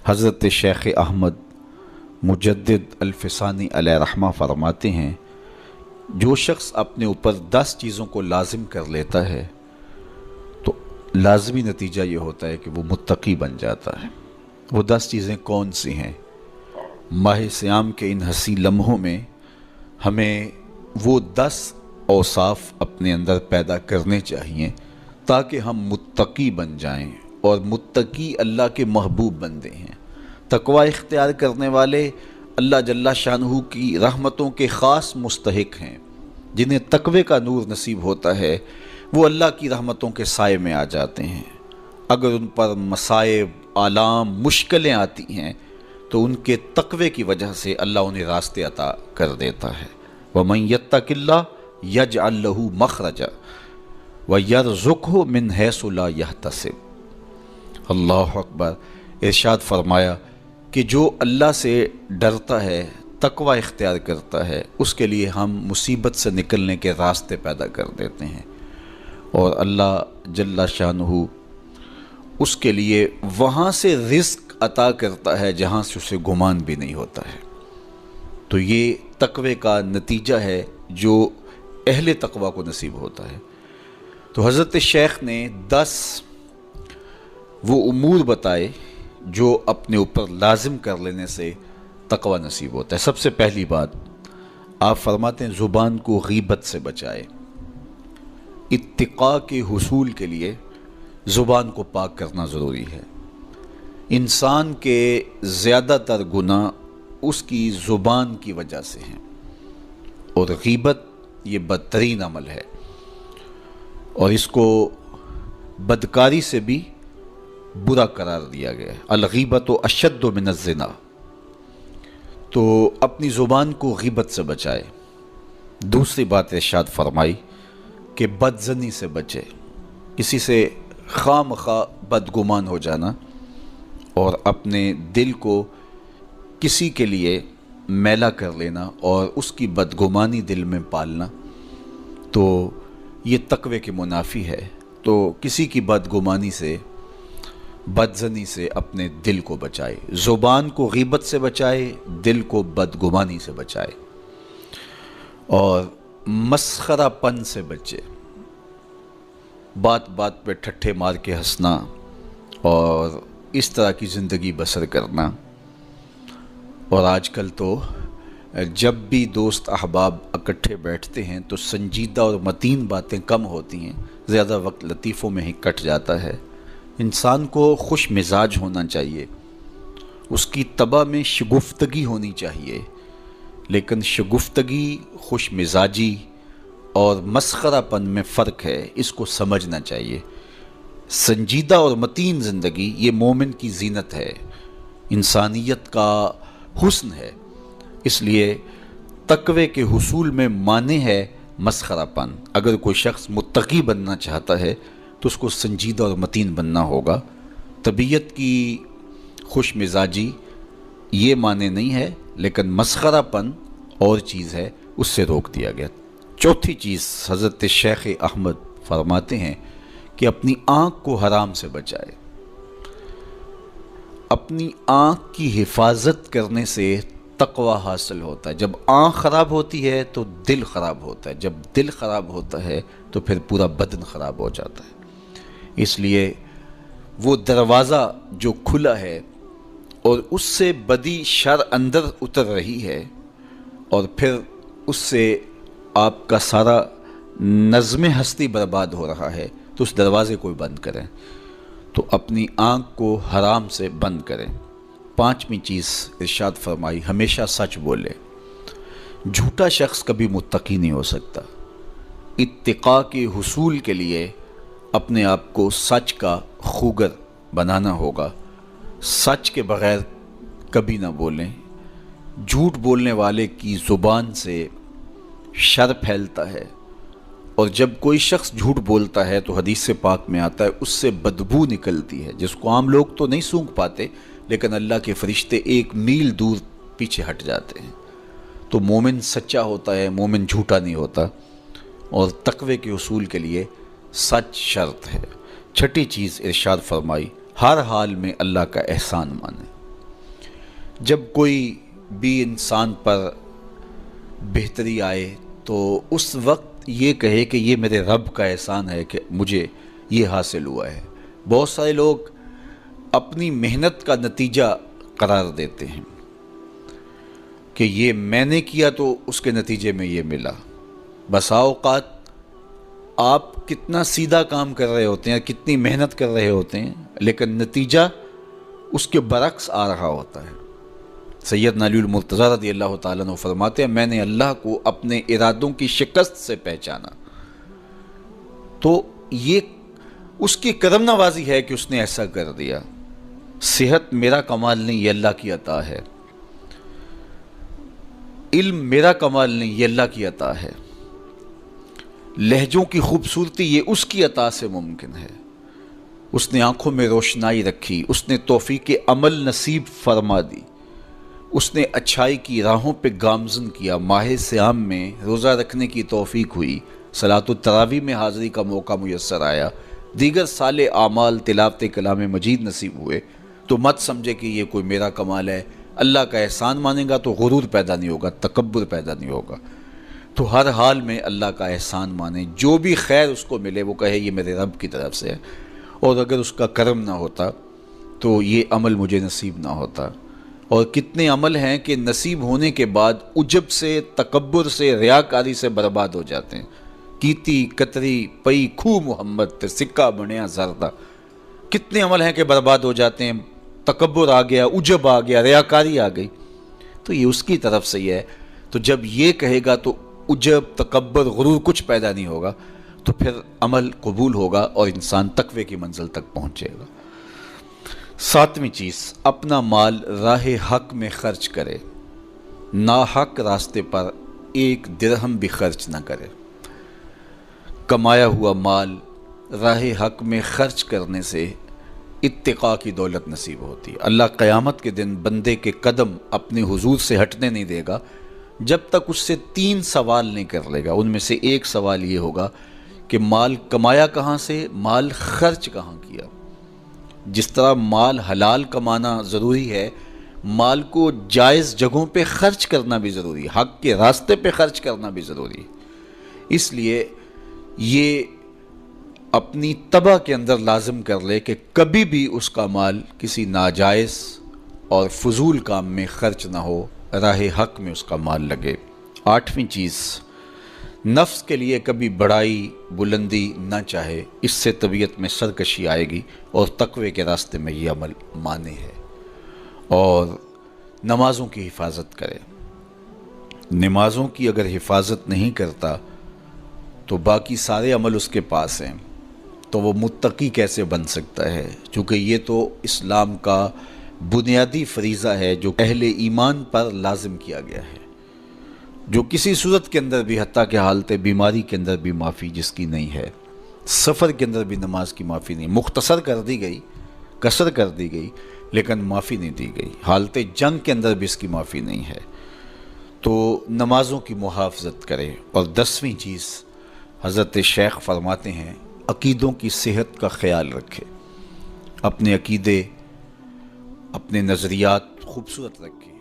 حضرت شیخ احمد مجدد الفسانی علیہ رحمہ فرماتے ہیں، جو شخص اپنے اوپر 10 چیزوں کو لازم کر لیتا ہے تو لازمی نتیجہ یہ ہوتا ہے کہ وہ متقی بن جاتا ہے۔ وہ 10 چیزیں کون سی ہیں؟ ماہ صیام کے ان حسین لمحوں میں ہمیں وہ 10 اوصاف اپنے اندر پیدا کرنے چاہیے تاکہ ہم متقی بن جائیں، اور متقی اللہ کے محبوب بندے ہیں۔ تقوی اختیار کرنے والے اللہ جل شانہ کی رحمتوں کے خاص مستحق ہیں۔ جنہیں تقوی کا نور نصیب ہوتا ہے وہ اللہ کی رحمتوں کے سائے میں آ جاتے ہیں۔ اگر ان پر مصائب، آلام، مشکلیں آتی ہیں تو ان کے تقوی کی وجہ سے اللہ انہیں راستے عطا کر دیتا ہے۔ وَمَن يَتَّقِ اللَّهَ يَجْعَل لَّهُ مَخْرَجًا وَيَرْزُقْهُ مِنْ حَيْثُ لَا يَحْتَسِبُ۔ اللہ اکبر۔ ارشاد فرمایا کہ جو اللہ سے ڈرتا ہے، تقوی اختیار کرتا ہے، اس کے لیے ہم مصیبت سے نکلنے کے راستے پیدا کر دیتے ہیں، اور اللہ جل شانہ اس کے لیے وہاں سے رزق عطا کرتا ہے جہاں سے اسے گمان بھی نہیں ہوتا ہے۔ تو یہ تقوی کا نتیجہ ہے جو اہل تقوی کو نصیب ہوتا ہے۔ تو حضرت شیخ نے 10 وہ امور بتائے جو اپنے اوپر لازم کر لینے سے تقوی نصیب ہوتا ہے۔ سب سے پہلی بات آپ فرماتے ہیں زبان کو غیبت سے بچائے۔ اتقاء کے حصول کے لیے زبان کو پاک کرنا ضروری ہے۔ انسان کے زیادہ تر گناہ اس کی زبان کی وجہ سے ہیں، اور غیبت یہ بدترین عمل ہے، اور اس کو بدکاری سے بھی برا قرار دیا گیا ہے۔ الغیبت اشد من الزنا۔ تو اپنی زبان کو غیبت سے بچائے۔ دوسری بات ارشاد فرمائی کہ بدظنی سے بچے، کسی سے خواہ مخواہ بدگمان ہو جانا اور اپنے دل کو کسی کے لیے میلا کر لینا اور اس کی بدگمانی دل میں پالنا، تو یہ تقوی کے منافی ہے۔ تو کسی کی بدگمانی سے، بدظنی سے اپنے دل کو بچائے، زبان کو غیبت سے بچائے، دل کو بدگمانی سے بچائے، اور مسخرہ پن سے بچے۔ بات بات پہ ٹھٹھے مار کے ہنسنا اور اس طرح کی زندگی بسر کرنا۔ اور آج کل تو جب بھی دوست احباب اکٹھے بیٹھتے ہیں تو سنجیدہ اور متین باتیں کم ہوتی ہیں، زیادہ وقت لطیفوں میں ہی کٹ جاتا ہے۔ انسان کو خوش مزاج ہونا چاہیے، اس کی طبع میں شگفتگی ہونی چاہیے، لیکن شگفتگی، خوش مزاجی اور مسخرہ پن میں فرق ہے، اس کو سمجھنا چاہیے۔ سنجیدہ اور متین زندگی یہ مومن کی زینت ہے، انسانیت کا حسن ہے۔ اس لیے تقوی کے حصول میں مانع ہے مسخرہ پن۔ اگر کوئی شخص متقی بننا چاہتا ہے تو اس کو سنجیدہ اور متین بننا ہوگا۔ طبیعت کی خوش مزاجی یہ معنی نہیں ہے، لیکن مسخرہ پن اور چیز ہے، اس سے روک دیا گیا۔ چوتھی چیز حضرت شیخ احمد فرماتے ہیں کہ اپنی آنکھ کو حرام سے بچائے۔ اپنی آنکھ کی حفاظت کرنے سے تقوی حاصل ہوتا ہے۔ جب آنکھ خراب ہوتی ہے تو دل خراب ہوتا ہے، جب دل خراب ہوتا ہے تو پھر پورا بدن خراب ہو جاتا ہے۔ اس لیے وہ دروازہ جو کھلا ہے اور اس سے بدی شر اندر اتر رہی ہے، اور پھر اس سے آپ کا سارا نظم ہستی برباد ہو رہا ہے، تو اس دروازے کو بند کریں۔ تو اپنی آنکھ کو حرام سے بند کریں۔ پانچویں چیز ارشاد فرمائی، ہمیشہ سچ بولے۔ جھوٹا شخص کبھی متقی نہیں ہو سکتا۔ اتقاء کے حصول کے لیے اپنے آپ کو سچ کا خوگر بنانا ہوگا۔ سچ کے بغیر کبھی نہ بولیں۔ جھوٹ بولنے والے کی زبان سے شر پھیلتا ہے، اور جب کوئی شخص جھوٹ بولتا ہے تو حدیث پاک میں آتا ہے اس سے بدبو نکلتی ہے، جس کو عام لوگ تو نہیں سونگھ پاتے، لیکن اللہ کے فرشتے 1 میل دور پیچھے ہٹ جاتے ہیں۔ تو مومن سچا ہوتا ہے، مومن جھوٹا نہیں ہوتا، اور تقوی کے حصول کے لیے سچ شرط ہے۔ چھٹی چیز ارشاد فرمائی، ہر حال میں اللہ کا احسان مانے۔ جب کوئی بھی انسان پر بہتری آئے تو اس وقت یہ کہے کہ یہ میرے رب کا احسان ہے کہ مجھے یہ حاصل ہوا ہے۔ بہت سارے لوگ اپنی محنت کا نتیجہ قرار دیتے ہیں کہ یہ میں نے کیا تو اس کے نتیجے میں یہ ملا۔ بسا اوقات آپ کتنا سیدھا کام کر رہے ہوتے ہیں، کتنی محنت کر رہے ہوتے ہیں، لیکن نتیجہ اس کے برعکس آ رہا ہوتا ہے۔ سیدنا علی المرتضیٰ رضی اللہ تعالیٰ عنہ فرماتے ہیں، میں نے اللہ کو اپنے ارادوں کی شکست سے پہچانا، تو یہ اس کی کرم نوازی ہے کہ اس نے ایسا کر دیا۔ صحت میرا کمال نہیں، یہ اللہ کی عطا ہے۔ علم میرا کمال نہیں، یہ اللہ کی عطا ہے۔ لہجوں کی خوبصورتی یہ اس کی عطا سے ممکن ہے۔ اس نے آنکھوں میں روشنائی رکھی، اس نے توفیق عمل نصیب فرما دی، اس نے اچھائی کی راہوں پہ گامزن کیا۔ ماہ صیام میں روزہ رکھنے کی توفیق ہوئی، صلاۃ التراویح میں حاضری کا موقع میسر آیا، دیگر صالح اعمال تلاوت کلام مجید نصیب ہوئے، تو مت سمجھے کہ یہ کوئی میرا کمال ہے۔ اللہ کا احسان مانے گا تو غرور پیدا نہیں ہوگا، تکبر پیدا نہیں ہوگا۔ تو ہر حال میں اللہ کا احسان مانے، جو بھی خیر اس کو ملے وہ کہے یہ میرے رب کی طرف سے ہے، اور اگر اس کا کرم نہ ہوتا تو یہ عمل مجھے نصیب نہ ہوتا۔ اور کتنے عمل ہیں کہ نصیب ہونے کے بعد عجب سے، تکبر سے، ریاکاری سے برباد ہو جاتے ہیں۔ کیتی کتری پئی کھو محمد تے سکہ بنیا زردہ، کتنے عمل ہیں کہ برباد ہو جاتے ہیں، تکبر آ گیا، عجب آ گیا، ریاکاری آ گئی، تو یہ اس کی طرف سے ہی ہے۔ تو جب یہ کہے گا تو عجب، تکبر، غرور کچھ پیدا نہیں ہوگا، تو پھر عمل قبول ہوگا اور انسان تقوی کی منزل تک پہنچے گا۔ ساتویں چیز، اپنا مال راہ حق میں خرچ کرے، ناحق راستے پر ایک درہم بھی خرچ نہ کرے۔ کمایا ہوا مال راہ حق میں خرچ کرنے سے اتقاء کی دولت نصیب ہوتی ہے۔ اللہ قیامت کے دن بندے کے قدم اپنے حضور سے ہٹنے نہیں دے گا جب تک اس سے 3 سوال نہیں کر لے گا۔ ان میں سے ایک سوال یہ ہوگا کہ مال کمایا کہاں سے، مال خرچ کہاں کیا۔ جس طرح مال حلال کمانا ضروری ہے، مال کو جائز جگہوں پہ خرچ کرنا بھی ضروری ہے، حق کے راستے پہ خرچ کرنا بھی ضروری ہے۔ اس لیے یہ اپنی طبع کے اندر لازم کر لے کہ کبھی بھی اس کا مال کسی ناجائز اور فضول کام میں خرچ نہ ہو، راہ حق میں اس کا مال لگے۔ 8ویں چیز، نفس کے لیے کبھی بڑائی بلندی نہ چاہے، اس سے طبیعت میں سرکشی آئے گی اور تقوی کے راستے میں یہ عمل مانے ہے۔ اور نمازوں کی حفاظت کرے۔ نمازوں کی اگر حفاظت نہیں کرتا تو باقی سارے عمل اس کے پاس ہیں، تو وہ متقی کیسے بن سکتا ہے؟ چونکہ یہ تو اسلام کا بنیادی فریضہ ہے جو اہل ایمان پر لازم کیا گیا ہے، جو کسی صورت کے اندر بھی، حتیٰ کہ حالت بیماری کے اندر بھی معافی جس کی نہیں ہے، سفر کے اندر بھی نماز کی معافی نہیں، مختصر کر دی گئی، قصر کر دی گئی، لیکن معافی نہیں دی گئی، حالت جنگ کے اندر بھی اس کی معافی نہیں ہے۔ تو نمازوں کی محافظت کرے۔ اور 10ویں چیز، حضرت شیخ فرماتے ہیں عقیدوں کی صحت کا خیال رکھے، اپنے عقیدے، اپنے نظریات خوبصورت رکھے۔